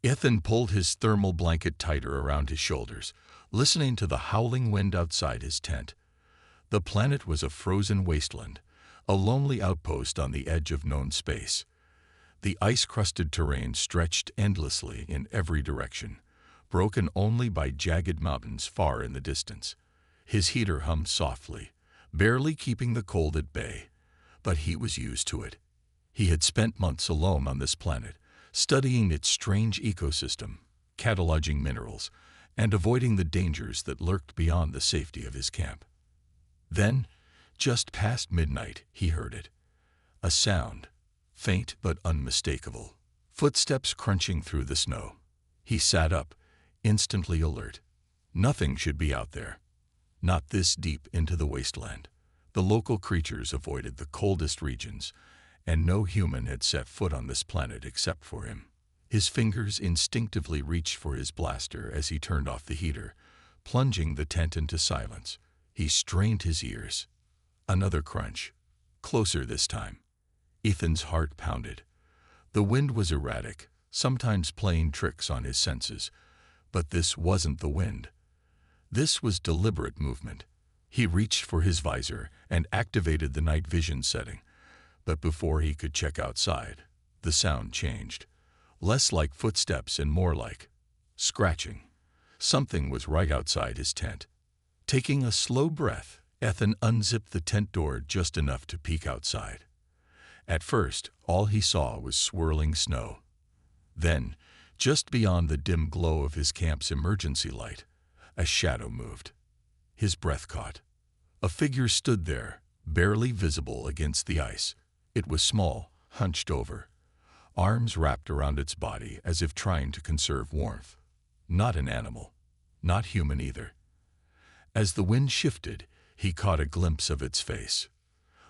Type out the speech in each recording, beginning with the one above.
Ethan pulled his thermal blanket tighter around his shoulders, listening to the howling wind outside his tent. The planet was a frozen wasteland, a lonely outpost on the edge of known space. The ice-crusted terrain stretched endlessly in every direction, broken only by jagged mountains far in the distance. His heater hummed softly, barely keeping the cold at bay, but he was used to it. He had spent months alone on this planet, studying its strange ecosystem, cataloging minerals, and avoiding the dangers that lurked beyond the safety of his camp. Then, just past midnight, he heard it. A sound, faint but unmistakable. Footsteps crunching through the snow. He sat up, instantly alert. Nothing should be out there. Not this deep into the wasteland. The local creatures avoided the coldest regions, and no human had set foot on this planet except for him. His fingers instinctively reached for his blaster as he turned off the heater, plunging the tent into silence. He strained his ears. Another crunch. Closer this time. Ethan's heart pounded. The wind was erratic, sometimes playing tricks on his senses, but this wasn't the wind. This was deliberate movement. He reached for his visor and activated the night vision setting, but before he could check outside, the sound changed. Less like footsteps and more like scratching. Something was right outside his tent. Taking a slow breath, Ethan unzipped the tent door just enough to peek outside. At first, all he saw was swirling snow. Then, just beyond the dim glow of his camp's emergency light, a shadow moved. His breath caught. A figure stood there, barely visible against the ice. It was small, hunched over, arms wrapped around its body as if trying to conserve warmth. Not an animal, not human either. As the wind shifted, he caught a glimpse of its face.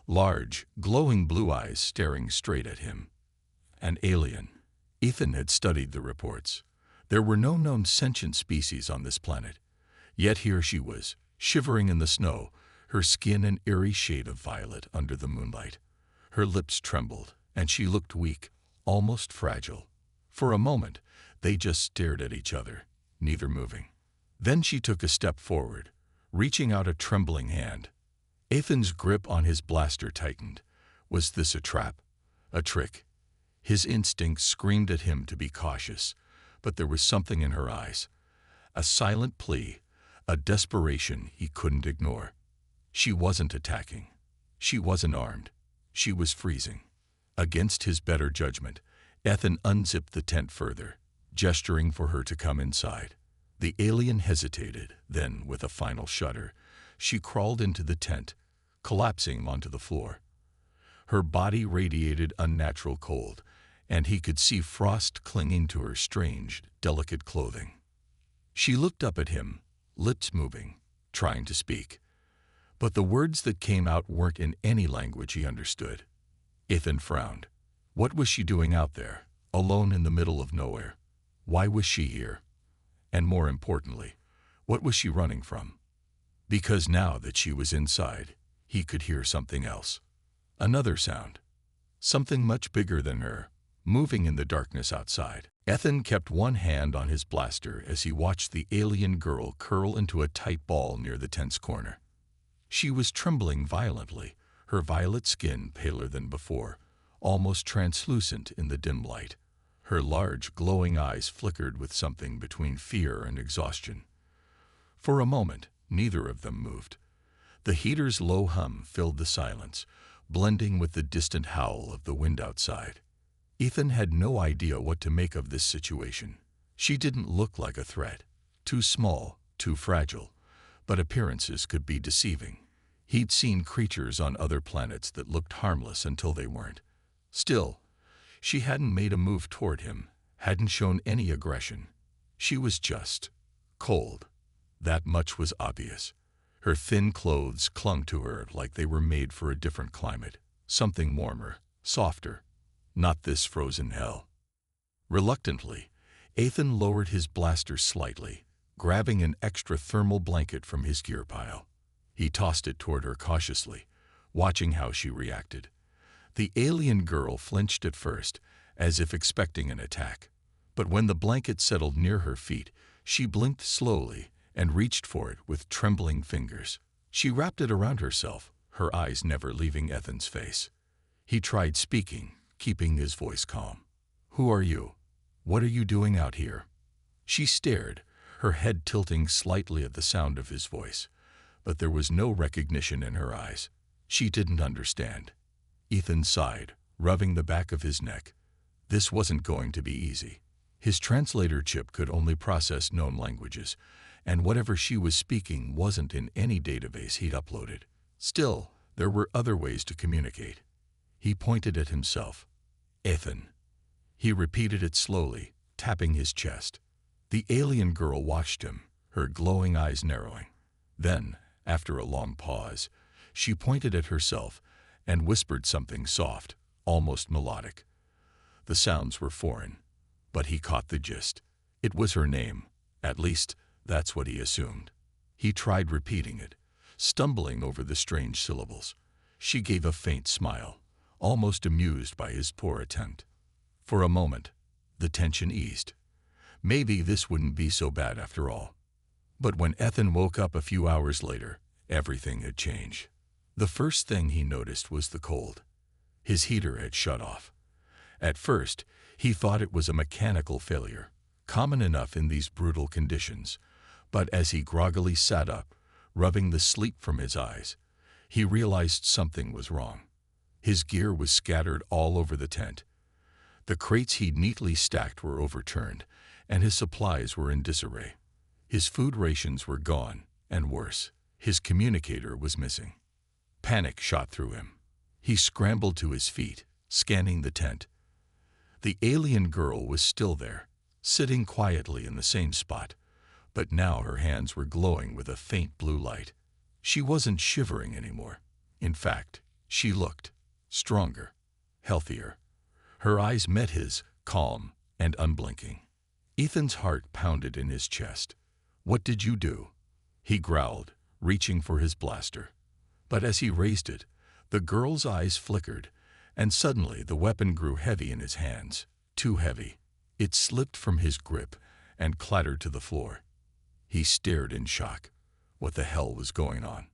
Large, glowing blue eyes staring straight at him. An alien. Ethan had studied the reports. There were no known sentient species on this planet. Yet here she was, shivering in the snow, her skin an eerie shade of violet under the moonlight. Her lips trembled, and she looked weak, almost fragile. For a moment, they just stared at each other, neither moving. Then she took a step forward, reaching out a trembling hand. Ethan's grip on his blaster tightened. Was this a trap? A trick? His instincts screamed at him to be cautious, but there was something in her eyes. A silent plea, a desperation he couldn't ignore. She wasn't attacking. She wasn't armed. She was freezing. Against his better judgment, Ethan unzipped the tent further, gesturing for her to come inside. The alien hesitated, then, with a final shudder, she crawled into the tent, collapsing onto the floor. Her body radiated unnatural cold, and he could see frost clinging to her strange, delicate clothing. She looked up at him, lips moving, trying to speak. But the words that came out weren't in any language he understood. Ethan frowned. What was she doing out there, alone in the middle of nowhere? Why was she here? And more importantly, what was she running from? Because now that she was inside, he could hear something else. Another sound. Something much bigger than her, moving in the darkness outside. Ethan kept one hand on his blaster as he watched the alien girl curl into a tight ball near the tent's corner. She was trembling violently, her violet skin paler than before, almost translucent in the dim light. Her large, glowing eyes flickered with something between fear and exhaustion. For a moment, neither of them moved. The heater's low hum filled the silence, blending with the distant howl of the wind outside. Ethan had no idea what to make of this situation. She didn't look like a threat. Too small, too fragile. But appearances could be deceiving. He'd seen creatures on other planets that looked harmless until they weren't. Still, she hadn't made a move toward him, hadn't shown any aggression. She was just cold. That much was obvious. Her thin clothes clung to her like they were made for a different climate, something warmer, softer. Not this frozen hell. Reluctantly, Ethan lowered his blaster slightly, grabbing an extra thermal blanket from his gear pile. He tossed it toward her cautiously, watching how she reacted. The alien girl flinched at first, as if expecting an attack. But when the blanket settled near her feet, she blinked slowly and reached for it with trembling fingers. She wrapped it around herself, her eyes never leaving Ethan's face. He tried speaking, keeping his voice calm. "Who are you? What are you doing out here?" She stared, her head tilting slightly at the sound of his voice, but there was no recognition in her eyes. She didn't understand. Ethan sighed, rubbing the back of his neck. This wasn't going to be easy. His translator chip could only process known languages, and whatever she was speaking wasn't in any database he'd uploaded. Still, there were other ways to communicate. He pointed at himself. "Ethan." He repeated it slowly, tapping his chest. The alien girl watched him, her glowing eyes narrowing. Then, after a long pause, she pointed at herself and whispered something soft, almost melodic. The sounds were foreign, but he caught the gist. It was her name. At least, that's what he assumed. He tried repeating it, stumbling over the strange syllables. She gave a faint smile, almost amused by his poor attempt. For a moment, the tension eased. Maybe this wouldn't be so bad after all. But when Ethan woke up a few hours later, everything had changed. The first thing he noticed was the cold. His heater had shut off. At first, he thought it was a mechanical failure, common enough in these brutal conditions. But as he groggily sat up, rubbing the sleep from his eyes, he realized something was wrong. His gear was scattered all over the tent. The crates he'd neatly stacked were overturned, and his supplies were in disarray. His food rations were gone, and worse, his communicator was missing. Panic shot through him. He scrambled to his feet, scanning the tent. The alien girl was still there, sitting quietly in the same spot, but now her hands were glowing with a faint blue light. She wasn't shivering anymore. In fact, she looked stronger, healthier. Her eyes met his, calm and unblinking. Ethan's heart pounded in his chest. "What did you do?" he growled, reaching for his blaster. But as he raised it, the girl's eyes flickered, and suddenly the weapon grew heavy in his hands, too heavy. It slipped from his grip and clattered to the floor. He stared in shock. What the hell was going on?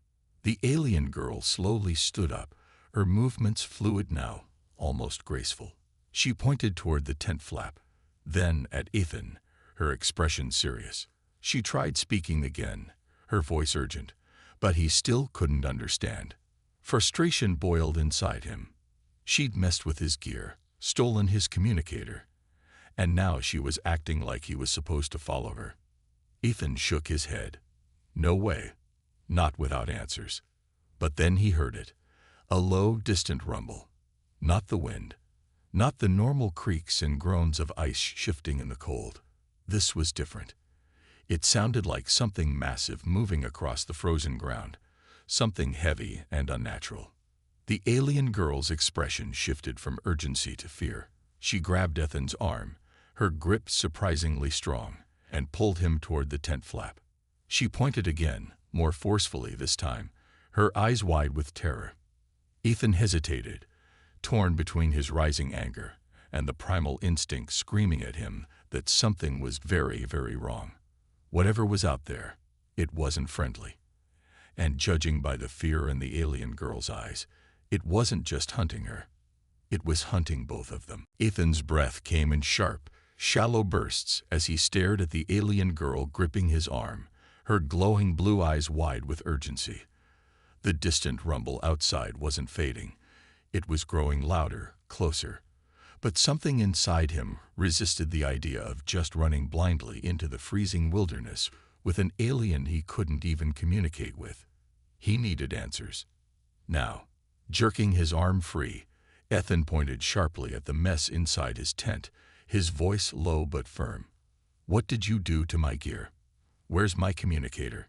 The alien girl slowly stood up, her movements fluid now, almost graceful. She pointed toward the tent flap, then at Ethan, her expression serious. She tried speaking again, her voice urgent, but he still couldn't understand. Frustration boiled inside him. She'd messed with his gear, stolen his communicator, and now she was acting like he was supposed to follow her. Ethan shook his head. No way. Not without answers. But then he heard it. A low, distant rumble. Not the wind. Not the normal creaks and groans of ice shifting in the cold. This was different. It sounded like something massive moving across the frozen ground, something heavy and unnatural. The alien girl's expression shifted from urgency to fear. She grabbed Ethan's arm, her grip surprisingly strong, and pulled him toward the tent flap. She pointed again, more forcefully this time, her eyes wide with terror. Ethan hesitated, torn between his rising anger and the primal instinct screaming at him that something was very, very wrong. Whatever was out there, it wasn't friendly. And judging by the fear in the alien girl's eyes, it wasn't just hunting her. It was hunting both of them. Ethan's breath came in sharp, shallow bursts as he stared at the alien girl gripping his arm, her glowing blue eyes wide with urgency. The distant rumble outside wasn't fading. It was growing louder, closer. But something inside him resisted the idea of just running blindly into the freezing wilderness with an alien he couldn't even communicate with. He needed answers. Now, jerking his arm free, Ethan pointed sharply at the mess inside his tent, his voice low but firm. "What did you do to my gear? Where's my communicator?"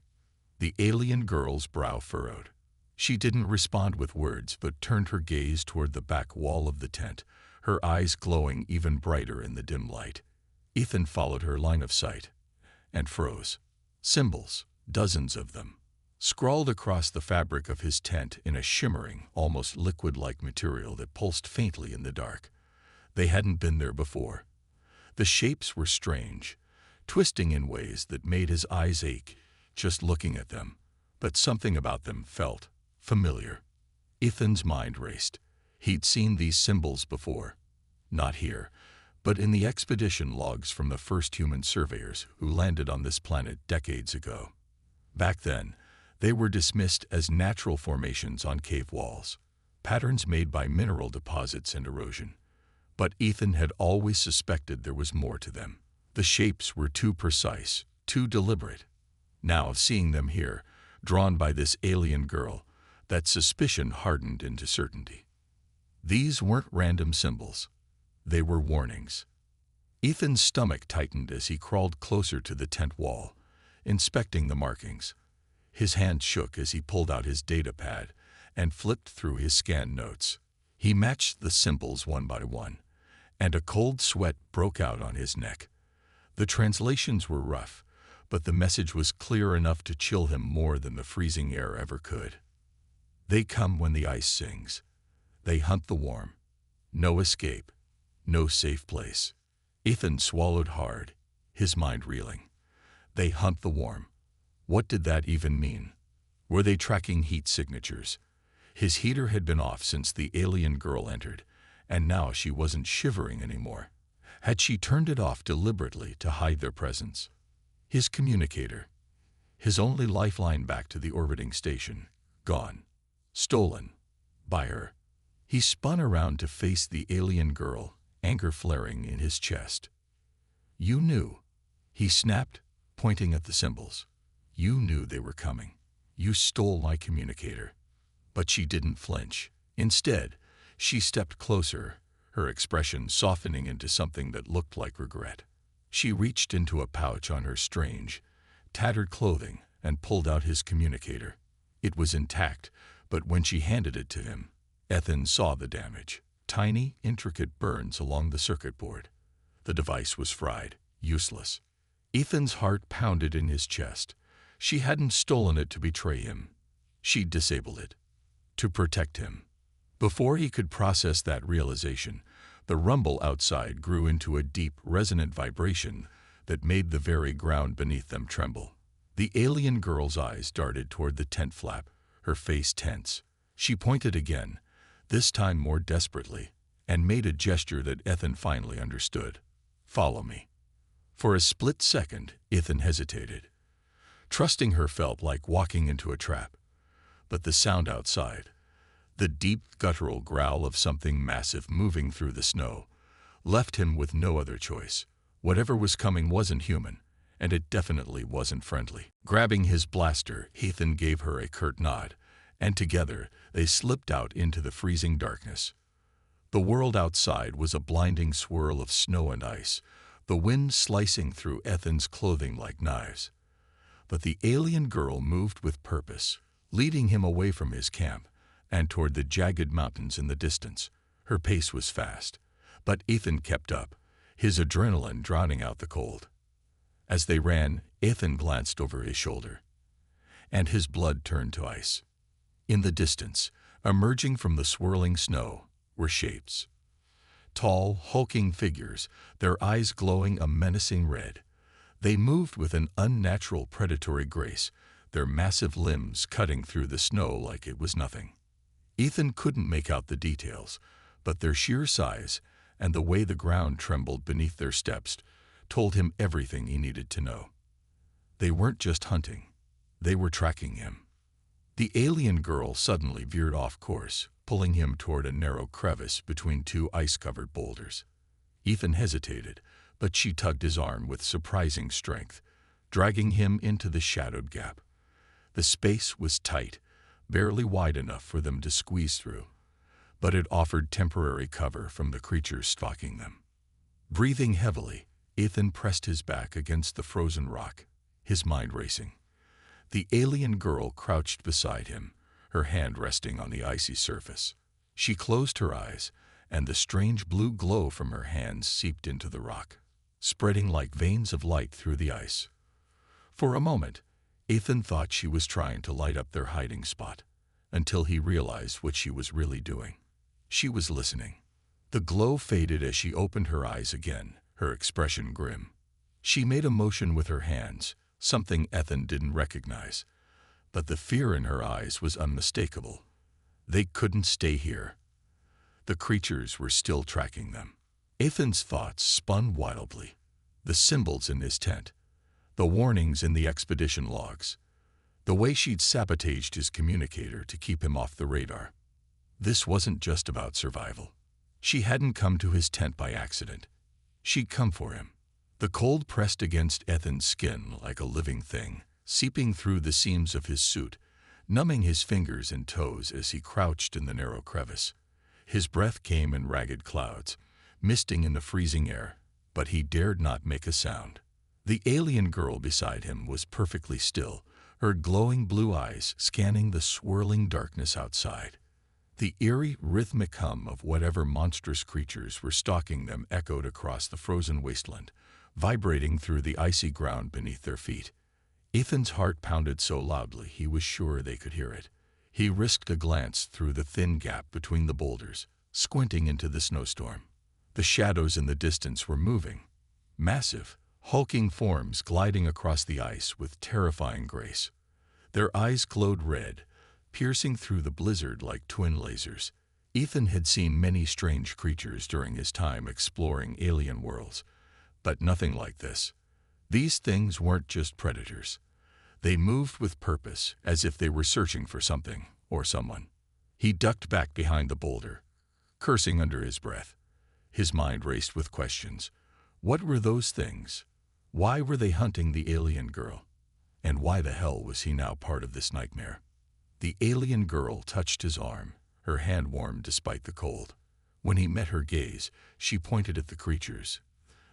The alien girl's brow furrowed. She didn't respond with words but turned her gaze toward the back wall of the tent, her eyes glowing even brighter in the dim light. Ethan followed her line of sight and froze. Symbols, dozens of them, scrawled across the fabric of his tent in a shimmering, almost liquid-like material that pulsed faintly in the dark. They hadn't been there before. The shapes were strange, twisting in ways that made his eyes ache just looking at them, but something about them felt familiar. Ethan's mind raced. He'd seen these symbols before. Not here, but in the expedition logs from the first human surveyors who landed on this planet decades ago. Back then, they were dismissed as natural formations on cave walls, patterns made by mineral deposits and erosion. But Ethan had always suspected there was more to them. The shapes were too precise, too deliberate. Now, seeing them here, drawn by this alien girl, that suspicion hardened into certainty. These weren't random symbols. They were warnings. Ethan's stomach tightened as he crawled closer to the tent wall, inspecting the markings. His hand shook as he pulled out his data pad and flipped through his scanned notes. He matched the symbols one by one, and a cold sweat broke out on his neck. The translations were rough, but the message was clear enough to chill him more than the freezing air ever could. They come when the ice sings. They hunt the warm. No escape. No safe place. Ethan swallowed hard, his mind reeling. They hunt the warm. What did that even mean? Were they tracking heat signatures? His heater had been off since the alien girl entered, and now she wasn't shivering anymore. Had she turned it off deliberately to hide their presence? His communicator, his only lifeline back to the orbiting station, gone. Stolen. By her. He spun around to face the alien girl, anger flaring in his chest. You knew. He snapped, pointing at the symbols. You knew they were coming. You stole my communicator. But she didn't flinch. Instead, she stepped closer, her expression softening into something that looked like regret. She reached into a pouch on her strange, tattered clothing and pulled out his communicator. It was intact, but when she handed it to him, Ethan saw the damage. Tiny, intricate burns along the circuit board. The device was fried, useless. Ethan's heart pounded in his chest. She hadn't stolen it to betray him. She'd disabled it. To protect him. Before he could process that realization, the rumble outside grew into a deep, resonant vibration that made the very ground beneath them tremble. The alien girl's eyes darted toward the tent flap, her face tense. She pointed again, this time more desperately, and made a gesture that Ethan finally understood. Follow me. For a split second, Ethan hesitated. Trusting her felt like walking into a trap. But the sound outside, the deep guttural growl of something massive moving through the snow, left him with no other choice. Whatever was coming wasn't human, and it definitely wasn't friendly. Grabbing his blaster, Ethan gave her a curt nod, and together they slipped out into the freezing darkness. The world outside was a blinding swirl of snow and ice, the wind slicing through Ethan's clothing like knives. But the alien girl moved with purpose, leading him away from his camp and toward the jagged mountains in the distance. Her pace was fast, but Ethan kept up, his adrenaline drowning out the cold. As they ran, Ethan glanced over his shoulder, and his blood turned to ice. In the distance, emerging from the swirling snow, were shapes. Tall, hulking figures, their eyes glowing a menacing red. They moved with an unnatural predatory grace, their massive limbs cutting through the snow like it was nothing. Ethan couldn't make out the details, but their sheer size and the way the ground trembled beneath their steps told him everything he needed to know. They weren't just hunting, they were tracking him. The alien girl suddenly veered off course, pulling him toward a narrow crevice between two ice-covered boulders. Ethan hesitated, but she tugged his arm with surprising strength, dragging him into the shadowed gap. The space was tight, barely wide enough for them to squeeze through, but it offered temporary cover from the creatures stalking them. Breathing heavily, Ethan pressed his back against the frozen rock, his mind racing. The alien girl crouched beside him, her hand resting on the icy surface. She closed her eyes, and the strange blue glow from her hands seeped into the rock, spreading like veins of light through the ice. For a moment, Ethan thought she was trying to light up their hiding spot, until he realized what she was really doing. She was listening. The glow faded as she opened her eyes again, her expression grim. She made a motion with her hands, something Ethan didn't recognize, but the fear in her eyes was unmistakable. They couldn't stay here. The creatures were still tracking them. Ethan's thoughts spun wildly. The symbols in his tent, the warnings in the expedition logs, the way she'd sabotaged his communicator to keep him off the radar. This wasn't just about survival. She hadn't come to his tent by accident. She'd come for him. The cold pressed against Ethan's skin like a living thing, seeping through the seams of his suit, numbing his fingers and toes as he crouched in the narrow crevice. His breath came in ragged clouds, misting in the freezing air, but he dared not make a sound. The alien girl beside him was perfectly still, her glowing blue eyes scanning the swirling darkness outside. The eerie, rhythmic hum of whatever monstrous creatures were stalking them echoed across the frozen wasteland, vibrating through the icy ground beneath their feet. Ethan's heart pounded so loudly he was sure they could hear it. He risked a glance through the thin gap between the boulders, squinting into the snowstorm. The shadows in the distance were moving. Massive, hulking forms gliding across the ice with terrifying grace. Their eyes glowed red, piercing through the blizzard like twin lasers. Ethan had seen many strange creatures during his time exploring alien worlds, but nothing like this. These things weren't just predators. They moved with purpose, as if they were searching for something or someone. He ducked back behind the boulder, cursing under his breath. His mind raced with questions. What were those things? Why were they hunting the alien girl? And why the hell was he now part of this nightmare? The alien girl touched his arm, her hand warm despite the cold. When he met her gaze, she pointed at the creatures,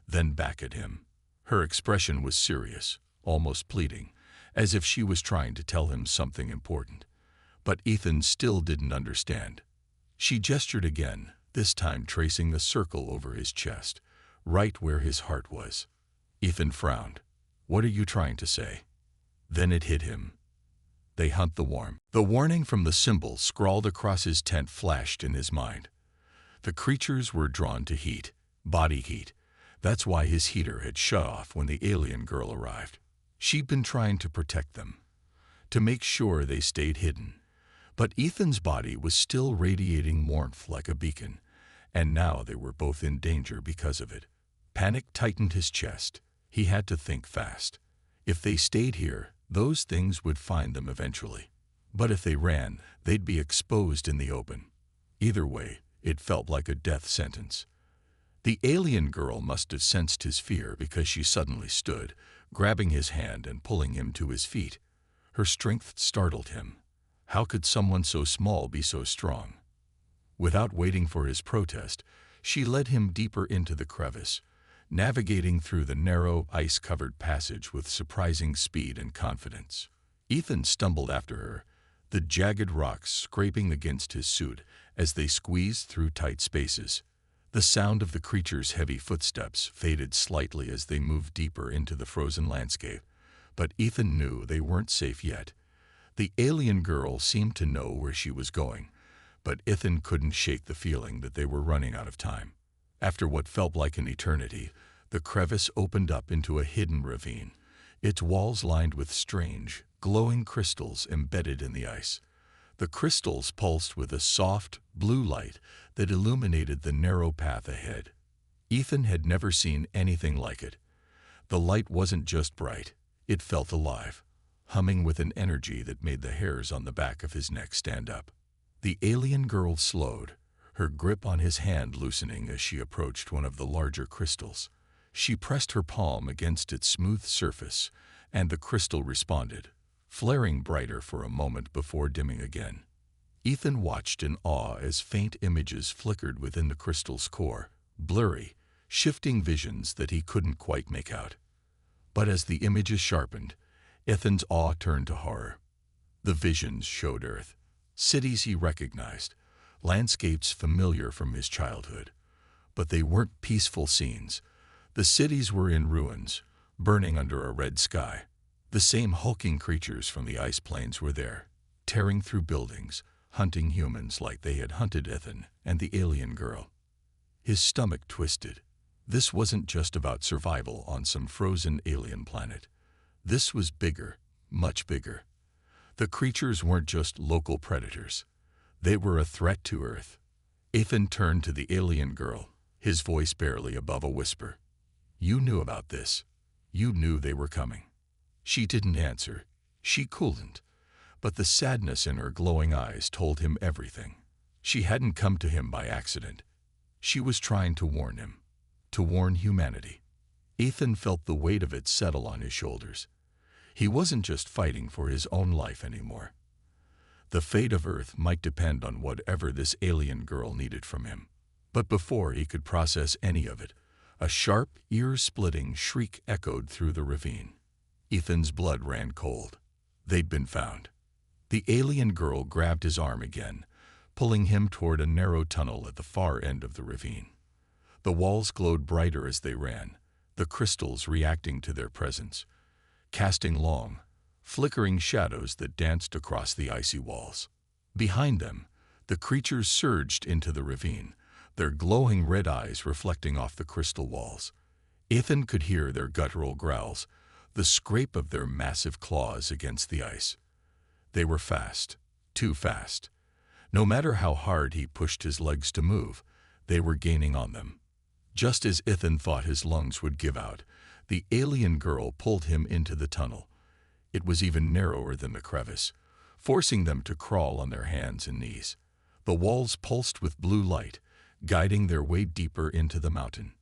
then back at him. Her expression was serious, almost pleading, as if she was trying to tell him something important. But Ethan still didn't understand. She gestured again, this time tracing a circle over his chest, right where his heart was. Ethan frowned. What are you trying to say? Then it hit him. They hunt the warm. The warning from the symbol scrawled across his tent flashed in his mind. The creatures were drawn to heat, body heat. That's why his heater had shut off when the alien girl arrived. She'd been trying to protect them, to make sure they stayed hidden. But Ethan's body was still radiating warmth like a beacon, and now they were both in danger because of it. Panic tightened his chest. He had to think fast. If they stayed here, those things would find them eventually. But if they ran, they'd be exposed in the open. Either way, it felt like a death sentence. The alien girl must have sensed his fear because she suddenly stood, grabbing his hand and pulling him to his feet. Her strength startled him. How could someone so small be so strong? Without waiting for his protest, she led him deeper into the crevice, navigating through the narrow, ice-covered passage with surprising speed and confidence. Ethan stumbled after her, the jagged rocks scraping against his suit as they squeezed through tight spaces. The sound of the creature's heavy footsteps faded slightly as they moved deeper into the frozen landscape, but Ethan knew they weren't safe yet. The alien girl seemed to know where she was going, but Ethan couldn't shake the feeling that they were running out of time. After what felt like an eternity, the crevice opened up into a hidden ravine, its walls lined with strange, glowing crystals embedded in the ice. The crystals pulsed with a soft, blue light that illuminated the narrow path ahead. Ethan had never seen anything like it. The light wasn't just bright, it felt alive, humming with an energy that made the hairs on the back of his neck stand up. The alien girl slowed, her grip on his hand loosening as she approached one of the larger crystals. She pressed her palm against its smooth surface, and the crystal responded, flaring brighter for a moment before dimming again. Ethan watched in awe as faint images flickered within the crystal's core, blurry, shifting visions that he couldn't quite make out. But as the images sharpened, Ethan's awe turned to horror. The visions showed Earth, cities he recognized, landscapes familiar from his childhood. But they weren't peaceful scenes. The cities were in ruins, burning under a red sky. The same hulking creatures from the ice plains were there, tearing through buildings, hunting humans like they had hunted Ethan and the alien girl. His stomach twisted. This wasn't just about survival on some frozen alien planet. This was bigger, much bigger. The creatures weren't just local predators. They were a threat to Earth. Ethan turned to the alien girl, his voice barely above a whisper. "You knew about this. You knew they were coming." She didn't answer. She couldn't. But the sadness in her glowing eyes told him everything. She hadn't come to him by accident. She was trying to warn him, to warn humanity. Ethan felt the weight of it settle on his shoulders. He wasn't just fighting for his own life anymore. The fate of Earth might depend on whatever this alien girl needed from him. But before he could process any of it, a sharp, ear-splitting shriek echoed through the ravine. Ethan's blood ran cold. They'd been found. The alien girl grabbed his arm again, pulling him toward a narrow tunnel at the far end of the ravine. The walls glowed brighter as they ran, the crystals reacting to their presence, casting long, flickering shadows that danced across the icy walls. Behind them, the creatures surged into the ravine, their glowing red eyes reflecting off the crystal walls. Ethan could hear their guttural growls, the scrape of their massive claws against the ice. They were fast, too fast. No matter how hard he pushed his legs to move, they were gaining on them. Just as Ethan thought his lungs would give out, the alien girl pulled him into the tunnel. It was even narrower than the crevice, forcing them to crawl on their hands and knees. The walls pulsed with blue light, guiding their way deeper into the mountain.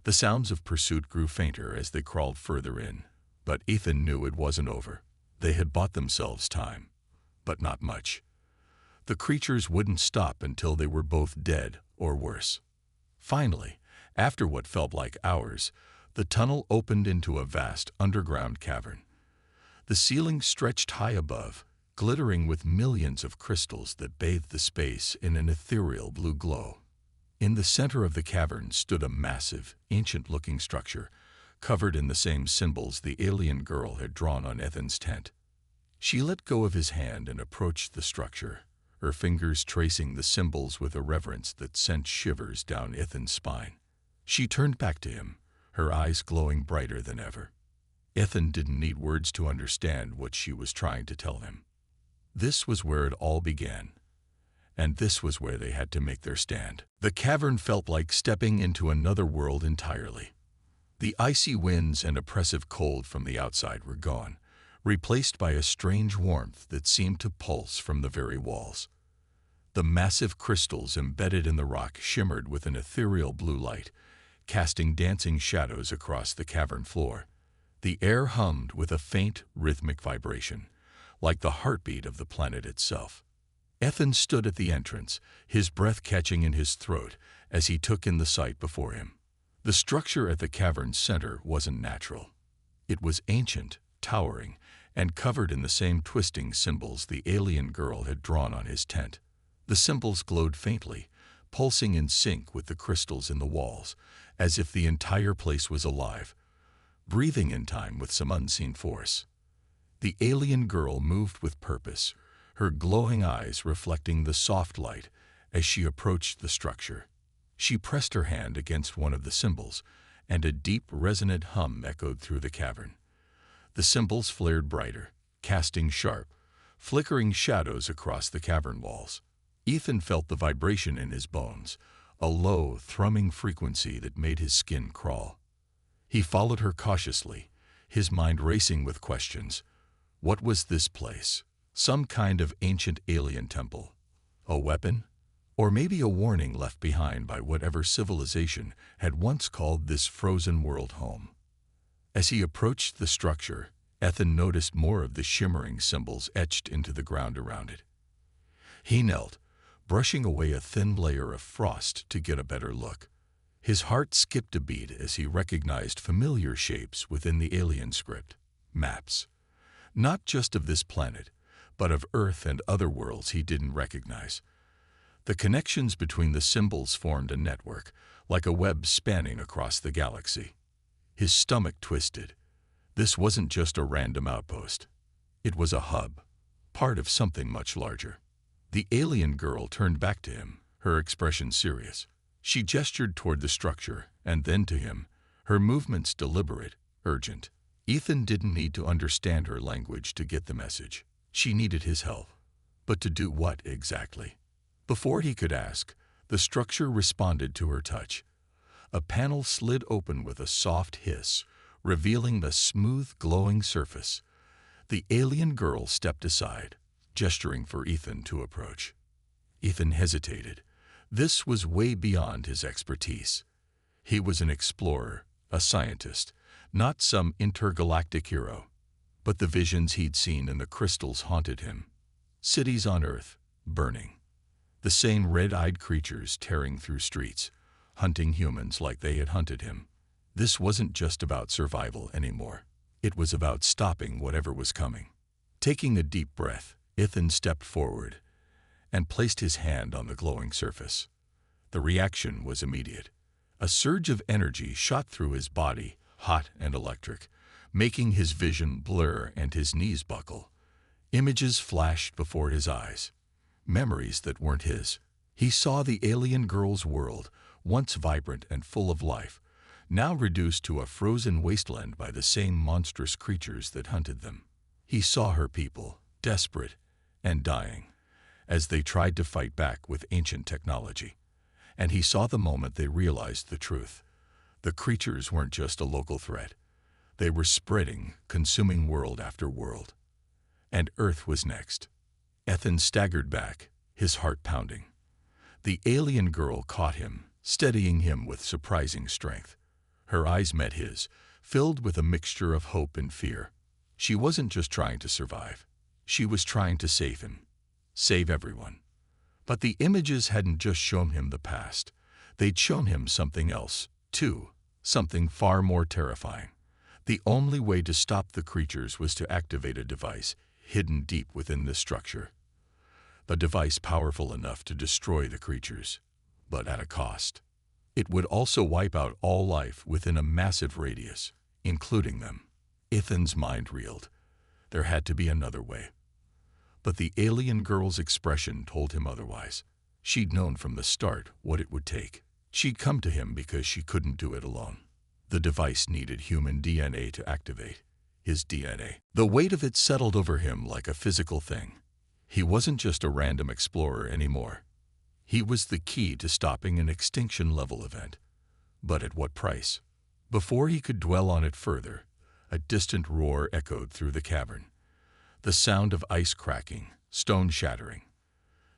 The sounds of pursuit grew fainter as they crawled further in, but Ethan knew it wasn't over. They had bought themselves time, but not much. The creatures wouldn't stop until they were both dead or worse. Finally, after what felt like hours, the tunnel opened into a vast underground cavern. The ceiling stretched high above, glittering with millions of crystals that bathed the space in an ethereal blue glow. In the center of the cavern stood a massive, ancient-looking structure, covered in the same symbols the alien girl had drawn on Ethan's tent. She let go of his hand and approached the structure, her fingers tracing the symbols with a reverence that sent shivers down Ethan's spine. She turned back to him, her eyes glowing brighter than ever. Ethan didn't need words to understand what she was trying to tell him. This was where it all began, and this was where they had to make their stand. The cavern felt like stepping into another world entirely. The icy winds and oppressive cold from the outside were gone, replaced by a strange warmth that seemed to pulse from the very walls. The massive crystals embedded in the rock shimmered with an ethereal blue light, casting dancing shadows across the cavern floor. The air hummed with a faint, rhythmic vibration, like the heartbeat of the planet itself. Ethan stood at the entrance, his breath catching in his throat as he took in the sight before him. The structure at the cavern's center wasn't natural. It was ancient, towering, and covered in the same twisting symbols the alien girl had drawn on his tent. The symbols glowed faintly, pulsing in sync with the crystals in the walls, as if the entire place was alive, breathing in time with some unseen force. The alien girl moved with purpose, her glowing eyes reflecting the soft light as she approached the structure. She pressed her hand against one of the symbols, and a deep, resonant hum echoed through the cavern. The symbols flared brighter, casting sharp, flickering shadows across the cavern walls. Ethan felt the vibration in his bones, a low, thrumming frequency that made his skin crawl. He followed her cautiously, his mind racing with questions. What was this place? Some kind of ancient alien temple? A weapon? Or maybe a warning left behind by whatever civilization had once called this frozen world home? As he approached the structure, Ethan noticed more of the shimmering symbols etched into the ground around it. He knelt, brushing away a thin layer of frost to get a better look. His heart skipped a beat as he recognized familiar shapes within the alien script. Maps. Not just of this planet, but of Earth and other worlds he didn't recognize. The connections between the symbols formed a network, like a web spanning across the galaxy. His stomach twisted. This wasn't just a random outpost. It was a hub, part of something much larger. The alien girl turned back to him, her expression serious. She gestured toward the structure, And then to him, her movements deliberate, urgent. Ethan didn't need to understand her language to get the message. She needed his help. But to do what exactly? Before he could ask, the structure responded to her touch. A panel slid open with a soft hiss, revealing the smooth, glowing surface. The alien girl stepped aside, gesturing for Ethan to approach. Ethan hesitated. This was way beyond his expertise. He was an explorer, a scientist, not some intergalactic hero. But the visions he'd seen in the crystals haunted him. Cities on Earth, burning. The same red-eyed creatures tearing through streets, hunting humans like they had hunted him. This wasn't just about survival anymore. It was about stopping whatever was coming. Taking a deep breath, Ethan stepped forward and placed his hand on the glowing surface. The reaction was immediate. A surge of energy shot through his body, hot and electric, making his vision blur and his knees buckle. Images flashed before his eyes, memories that weren't his. He saw the alien girl's world, once vibrant and full of life, now reduced to a frozen wasteland by the same monstrous creatures that hunted them. He saw her people, desperate and dying, as they tried to fight back with ancient technology. And he saw the moment they realized the truth. The creatures weren't just a local threat. They were spreading, consuming world after world. And Earth was next. Ethan staggered back, his heart pounding. The alien girl caught him, steadying him with surprising strength. Her eyes met his, filled with a mixture of hope and fear. She wasn't just trying to survive. She was trying to save him. Save everyone. But the images hadn't just shown him the past. They'd shown him something else, too. Something far more terrifying. The only way to stop the creatures was to activate a device hidden deep within the structure. A device powerful enough to destroy the creatures, but at a cost. It would also wipe out all life within a massive radius, including them. Ethan's mind reeled. There had to be another way. But the alien girl's expression told him otherwise. She'd known from the start what it would take. She'd come to him because she couldn't do it alone. The device needed human DNA to activate. His DNA. The weight of it settled over him like a physical thing. He wasn't just a random explorer anymore. He was the key to stopping an extinction-level event. But at what price? Before he could dwell on it further, a distant roar echoed through the cavern. The sound of ice cracking, stone shattering.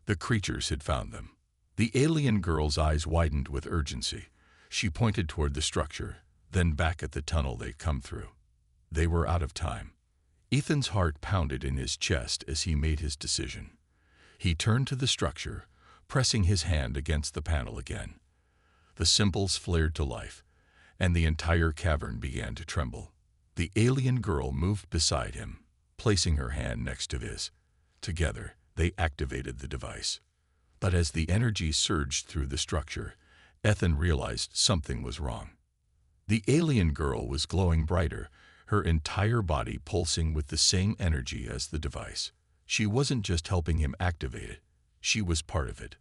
The creatures had found them. The alien girl's eyes widened with urgency. She pointed toward the structure, then back at the tunnel they'd come through. They were out of time. Ethan's heart pounded in his chest as he made his decision. He turned to the structure, pressing his hand against the panel again. The symbols flared to life, and the entire cavern began to tremble. The alien girl moved beside him, placing her hand next to his. Together, they activated the device. But as the energy surged through the structure, Ethan realized something was wrong. The alien girl was glowing brighter, her entire body pulsing with the same energy as the device. She wasn't just helping him activate it, she was part of it.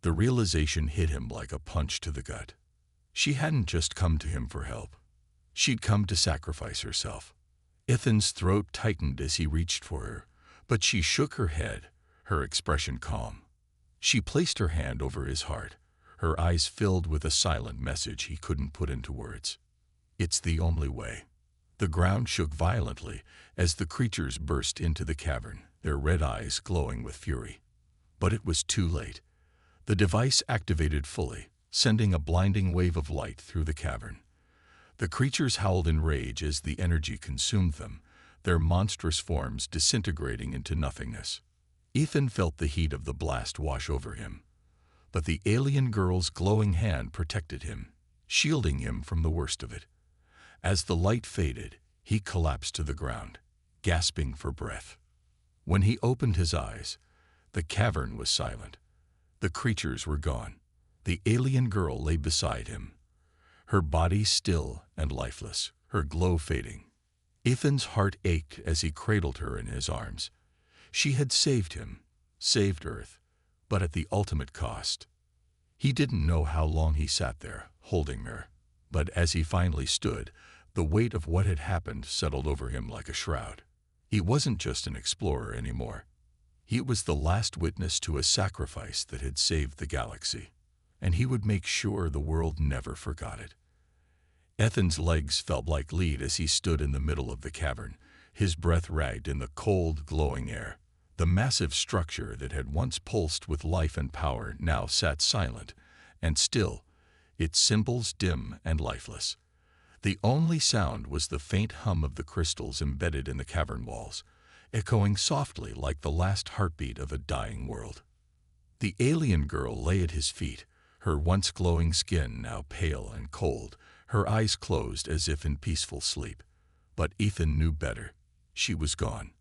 The realization hit him like a punch to the gut. She hadn't just come to him for help. She'd come to sacrifice herself. Ethan's throat tightened as he reached for her, but she shook her head, her expression calm. She placed her hand over his heart, her eyes filled with a silent message he couldn't put into words. It's the only way. The ground shook violently as the creatures burst into the cavern, their red eyes glowing with fury. But it was too late. The device activated fully, sending a blinding wave of light through the cavern. The creatures howled in rage as the energy consumed them, their monstrous forms disintegrating into nothingness. Ethan felt the heat of the blast wash over him. But the alien girl's glowing hand protected him, shielding him from the worst of it. As the light faded, he collapsed to the ground, gasping for breath. When he opened his eyes, the cavern was silent. The creatures were gone. The alien girl lay beside him, her body still and lifeless, her glow fading. Ethan's heart ached as he cradled her in his arms. She had saved him, saved Earth, but at the ultimate cost. He didn't know how long he sat there, holding her. But as he finally stood, the weight of what had happened settled over him like a shroud. He wasn't just an explorer anymore. He was the last witness to a sacrifice that had saved the galaxy, and he would make sure the world never forgot it. Ethan's legs felt like lead as he stood in the middle of the cavern, his breath ragged in the cold, glowing air. The massive structure that had once pulsed with life and power now sat silent and still, its symbols dim and lifeless. The only sound was the faint hum of the crystals embedded in the cavern walls, echoing softly like the last heartbeat of a dying world. The alien girl lay at his feet, her once glowing skin now pale and cold, her eyes closed as if in peaceful sleep. But Ethan knew better. She was gone.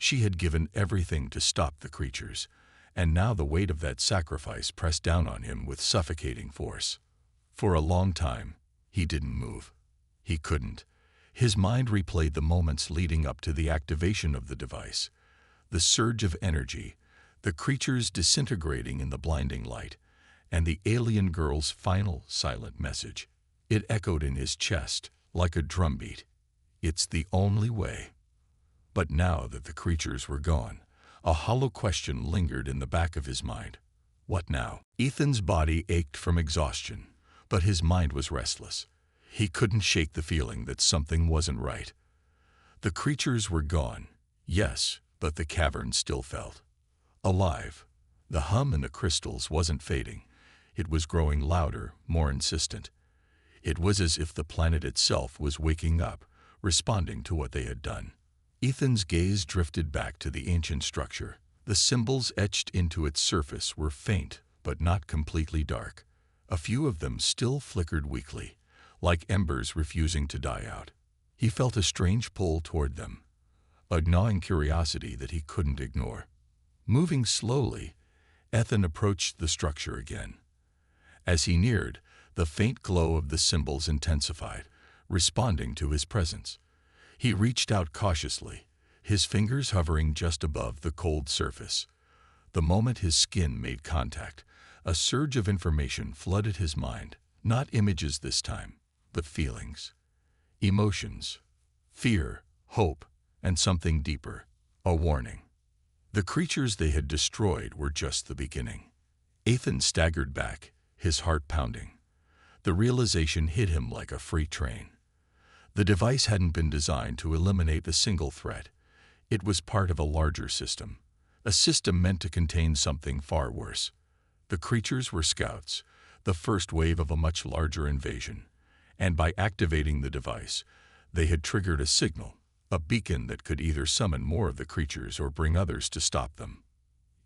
She had given everything to stop the creatures, and now the weight of that sacrifice pressed down on him with suffocating force. For a long time, he didn't move. He couldn't. His mind replayed the moments leading up to the activation of the device, the surge of energy, the creatures disintegrating in the blinding light, and the alien girl's final silent message. It echoed in his chest like a drumbeat. It's the only way. But now that the creatures were gone, a hollow question lingered in the back of his mind. What now? Ethan's body ached from exhaustion, but his mind was restless. He couldn't shake the feeling that something wasn't right. The creatures were gone, yes, but the cavern still felt alive. The hum in the crystals wasn't fading. It was growing louder, more insistent. It was as if the planet itself was waking up, responding to what they had done. Ethan's gaze drifted back to the ancient structure. The symbols etched into its surface were faint, but not completely dark. A few of them still flickered weakly, like embers refusing to die out. He felt a strange pull toward them, a gnawing curiosity that he couldn't ignore. Moving slowly, Ethan approached the structure again. As he neared, the faint glow of the symbols intensified, responding to his presence. He reached out cautiously, his fingers hovering just above the cold surface. The moment his skin made contact, a surge of information flooded his mind, not images this time, but feelings, emotions, fear, hope, and something deeper, a warning. The creatures they had destroyed were just the beginning. Ethan staggered back, his heart pounding. The realization hit him like a freight train. The device hadn't been designed to eliminate a single threat. It was part of a larger system, a system meant to contain something far worse. The creatures were scouts, the first wave of a much larger invasion, and by activating the device, they had triggered a signal, a beacon that could either summon more of the creatures or bring others to stop them.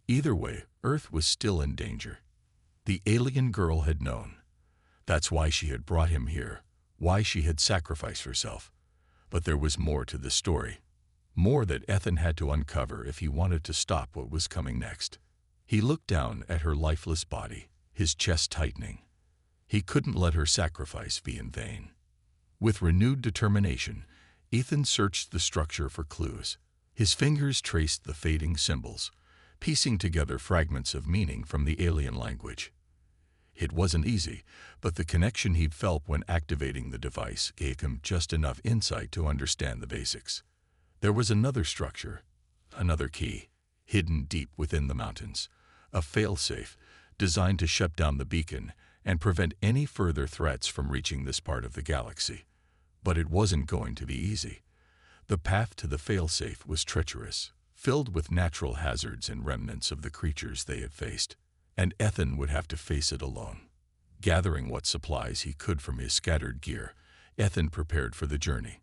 Either way, Earth was still in danger. The alien girl had known. That's why she had brought him here, why she had sacrificed herself. But there was more to the story, more that Ethan had to uncover if he wanted to stop what was coming next. He looked down at her lifeless body, his chest tightening. He couldn't let her sacrifice be in vain. With renewed determination, Ethan searched the structure for clues. His fingers traced the fading symbols, piecing together fragments of meaning from the alien language. It wasn't easy, but the connection he'd felt when activating the device gave him just enough insight to understand the basics. There was another structure, another key, hidden deep within the mountains, a failsafe designed to shut down the beacon and prevent any further threats from reaching this part of the galaxy. But it wasn't going to be easy. The path to the failsafe was treacherous, filled with natural hazards and remnants of the creatures they had faced. And Ethan would have to face it alone. Gathering what supplies he could from his scattered gear, Ethan prepared for the journey.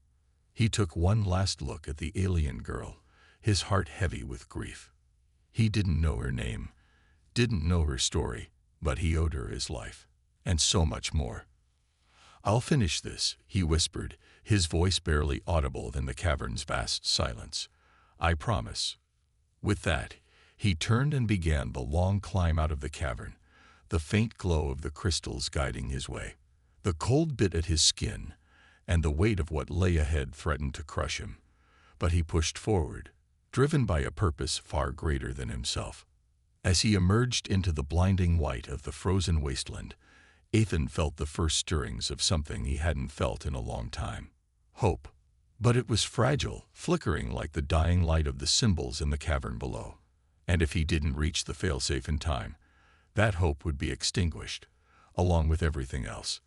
He took one last look at the alien girl, his heart heavy with grief. He didn't know her name, didn't know her story, but he owed her his life, and so much more. "I'll finish this," he whispered, his voice barely audible in the cavern's vast silence. "I promise." With that, he turned and began the long climb out of the cavern, the faint glow of the crystals guiding his way. The cold bit at his skin, and the weight of what lay ahead threatened to crush him. But he pushed forward, driven by a purpose far greater than himself. As he emerged into the blinding white of the frozen wasteland, Ethan felt the first stirrings of something he hadn't felt in a long time. Hope. But it was fragile, flickering like the dying light of the symbols in the cavern below. And if he didn't reach the failsafe in time, that hope would be extinguished, along with everything else.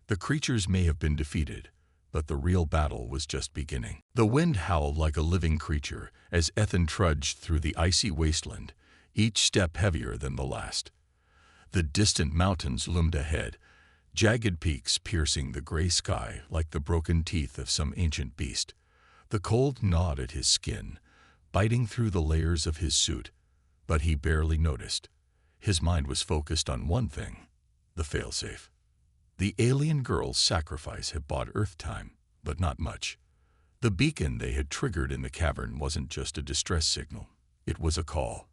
The creatures may have been defeated, but the real battle was just beginning. The wind howled like a living creature as Ethan trudged through the icy wasteland, each step heavier than the last. The distant mountains loomed ahead, jagged peaks piercing the gray sky like the broken teeth of some ancient beast. The cold gnawed at his skin, biting through the layers of his suit, but he barely noticed. His mind was focused on one thing: the failsafe. The alien girl's sacrifice had bought Earth time, but not much. The beacon they had triggered in the cavern wasn't just a distress signal. It was a call.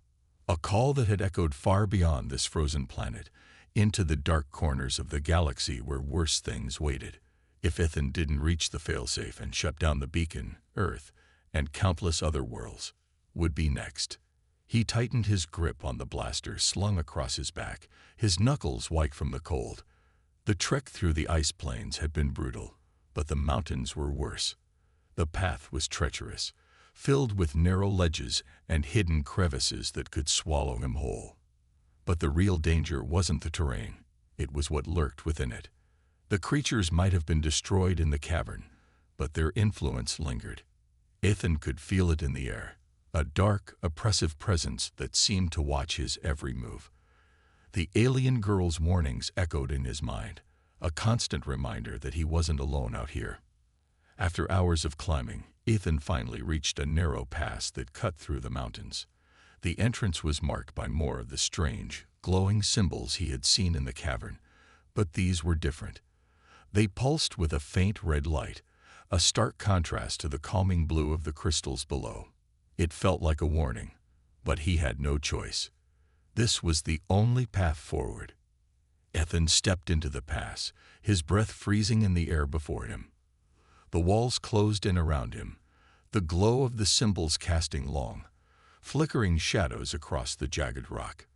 A call that had echoed far beyond this frozen planet, into the dark corners of the galaxy where worse things waited. If Ethan didn't reach the failsafe and shut down the beacon, Earth, and countless other worlds, would be next. He tightened his grip on the blaster slung across his back, his knuckles white from the cold. The trek through the ice plains had been brutal, but the mountains were worse. The path was treacherous, filled with narrow ledges and hidden crevices that could swallow him whole. But the real danger wasn't the terrain, it was what lurked within it. The creatures might have been destroyed in the cavern, but their influence lingered. Ethan could feel it in the air, a dark, oppressive presence that seemed to watch his every move. The alien girl's warnings echoed in his mind, a constant reminder that he wasn't alone out here. After hours of climbing, Ethan finally reached a narrow pass that cut through the mountains. The entrance was marked by more of the strange, glowing symbols he had seen in the cavern, but these were different. They pulsed with a faint red light, a stark contrast to the calming blue of the crystals below. It felt like a warning, but he had no choice. This was the only path forward. Ethan stepped into the pass, his breath freezing in the air before him. The walls closed in around him, the glow of the symbols casting long, flickering shadows across the jagged rock.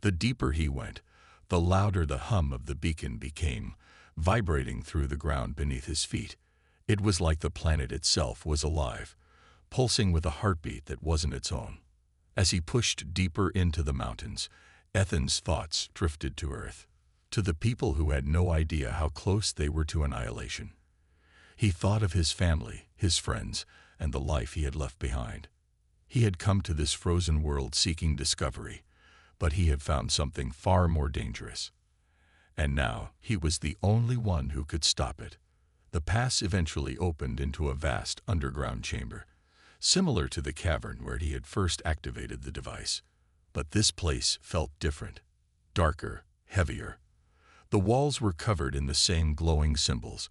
The deeper he went, the louder the hum of the beacon became, vibrating through the ground beneath his feet. It was like the planet itself was alive, pulsing with a heartbeat that wasn't its own. As he pushed deeper into the mountains, Ethan's thoughts drifted to Earth, to the people who had no idea how close they were to annihilation. He thought of his family, his friends, and the life he had left behind. He had come to this frozen world seeking discovery, but he had found something far more dangerous. And now he was the only one who could stop it. The pass eventually opened into a vast underground chamber, similar to the cavern where he had first activated the device. But this place felt different, darker, heavier. The walls were covered in the same glowing symbols,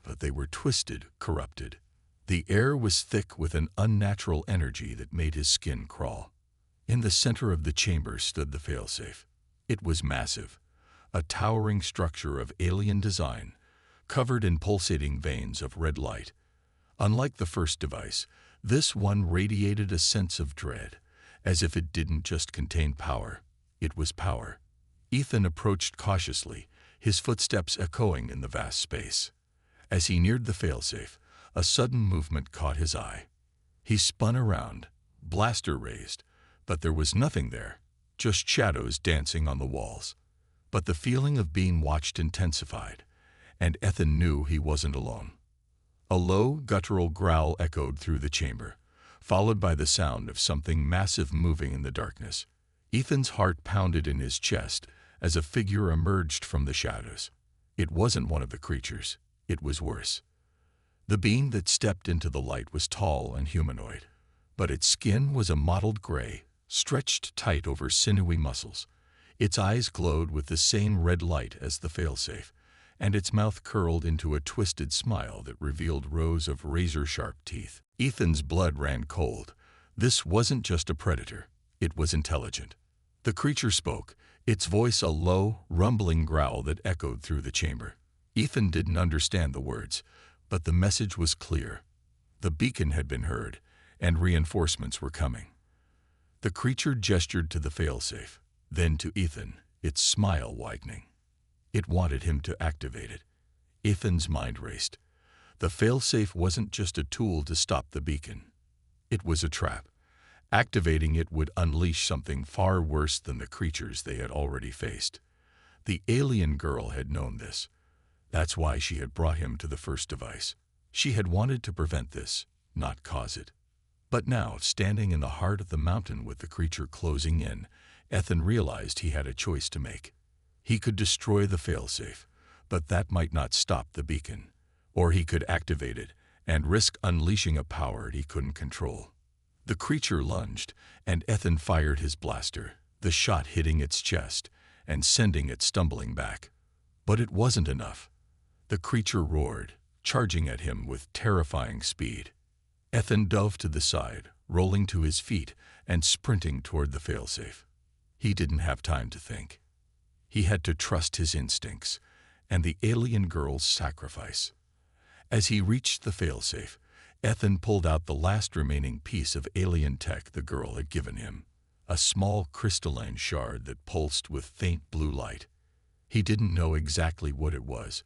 but they were twisted, corrupted. The air was thick with an unnatural energy that made his skin crawl. In the center of the chamber stood the failsafe. It was massive, a towering structure of alien design, covered in pulsating veins of red light. Unlike the first device, this one radiated a sense of dread, as if it didn't just contain power, it was power. Ethan approached cautiously, his footsteps echoing in the vast space. As he neared the failsafe, a sudden movement caught his eye. He spun around, blaster raised, but there was nothing there, just shadows dancing on the walls. But the feeling of being watched intensified, and Ethan knew he wasn't alone. A low, guttural growl echoed through the chamber, followed by the sound of something massive moving in the darkness. Ethan's heart pounded in his chest as a figure emerged from the shadows. It wasn't one of the creatures, it was worse. The being that stepped into the light was tall and humanoid, but its skin was a mottled gray, stretched tight over sinewy muscles. Its eyes glowed with the same red light as the failsafe, and its mouth curled into a twisted smile that revealed rows of razor-sharp teeth. Ethan's blood ran cold. This wasn't just a predator, it was intelligent. The creature spoke, its voice a low, rumbling growl that echoed through the chamber. Ethan didn't understand the words, but the message was clear. The beacon had been heard, and reinforcements were coming. The creature gestured to the failsafe, then to Ethan, its smile widening. It wanted him to activate it. Ethan's mind raced. The failsafe wasn't just a tool to stop the beacon. It was a trap. Activating it would unleash something far worse than the creatures they had already faced. The alien girl had known this. That's why she had brought him to the first device. She had wanted to prevent this, not cause it. But now, standing in the heart of the mountain with the creature closing in, Ethan realized he had a choice to make. He could destroy the failsafe, but that might not stop the beacon. Or he could activate it and risk unleashing a power he couldn't control. The creature lunged, and Ethan fired his blaster, the shot hitting its chest and sending it stumbling back. But it wasn't enough. The creature roared, charging at him with terrifying speed. Ethan dove to the side, rolling to his feet and sprinting toward the failsafe. He didn't have time to think. He had to trust his instincts and the alien girl's sacrifice. As he reached the failsafe, Ethan pulled out the last remaining piece of alien tech the girl had given him, a small crystalline shard that pulsed with faint blue light. He didn't know exactly what it was,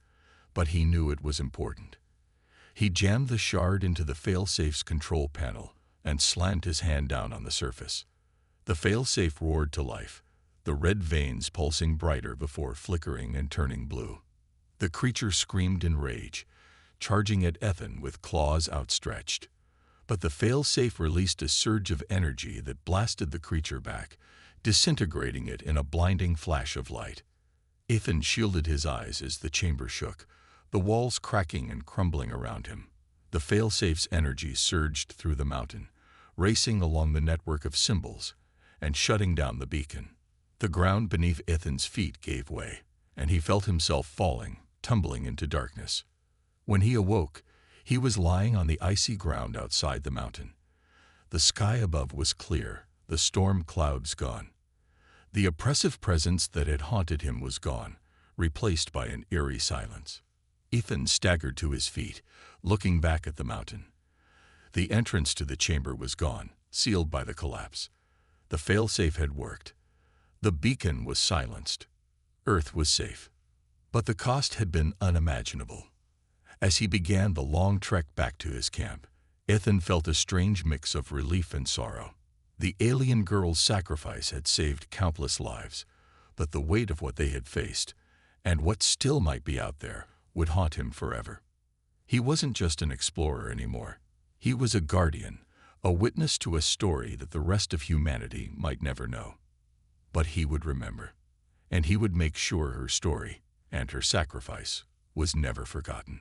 but he knew it was important. He jammed the shard into the failsafe's control panel and slammed his hand down on the surface. The failsafe roared to life, the red veins pulsing brighter before flickering and turning blue. The creature screamed in rage, charging at Ethan with claws outstretched. But the failsafe released a surge of energy that blasted the creature back, disintegrating it in a blinding flash of light. Ethan shielded his eyes as the chamber shook, the walls cracking and crumbling around him. The failsafe's energy surged through the mountain, racing along the network of symbols and shutting down the beacon. The ground beneath Ethan's feet gave way, and he felt himself falling, tumbling into darkness. When he awoke, he was lying on the icy ground outside the mountain. The sky above was clear, the storm clouds gone. The oppressive presence that had haunted him was gone, replaced by an eerie silence. Ethan staggered to his feet, looking back at the mountain. The entrance to the chamber was gone, sealed by the collapse. The failsafe had worked. The beacon was silenced. Earth was safe. But the cost had been unimaginable. As he began the long trek back to his camp, Ethan felt a strange mix of relief and sorrow. The alien girl's sacrifice had saved countless lives, but the weight of what they had faced, and what still might be out there, would haunt him forever. He wasn't just an explorer anymore. He was a guardian, a witness to a story that the rest of humanity might never know. But he would remember, and he would make sure her story and her sacrifice was never forgotten.